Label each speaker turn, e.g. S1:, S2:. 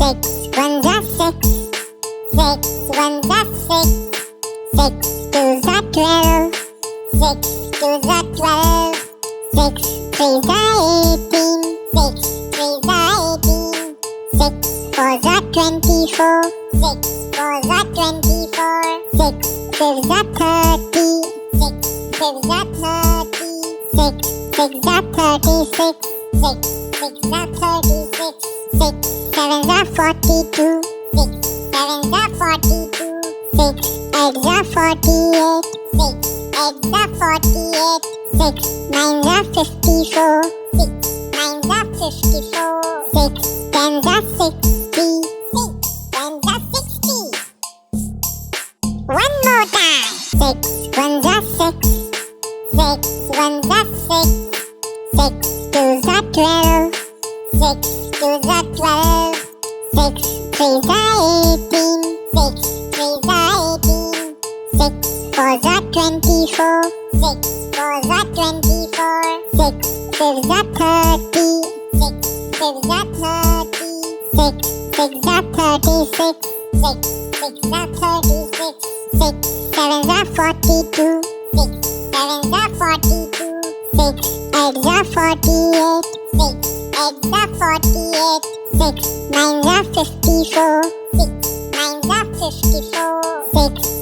S1: ones are six. Six ones are six. Six twos are 12. Six twos are 12. Six threes are 18. Six threes are 18. Six fours are 24. Six fours are 24. Six fives are 30. Six fives are 30. Six sixes are 36. Six sixes are 36. Six sevens are 42. Six sevens are 42. Six eggs are 48. Six eggs are 48. Six nines are 54. Six nines are 54. Six tens are 60. Six tens are 60. One more time. Six ones are six. Six ones are six. Six twos are 12. Six twos are 12. Six threes are 18. Six threes are 18. Six fours are 24. Six fours are 24. Six fives are 30. Six fives are 30. Six sixes are 36. Six sixes are 36. Six sevens are 42. Six sevens are 42. Six eggs are 48. Six eggs are 48. Six nines are 54. Six nines are 54. Six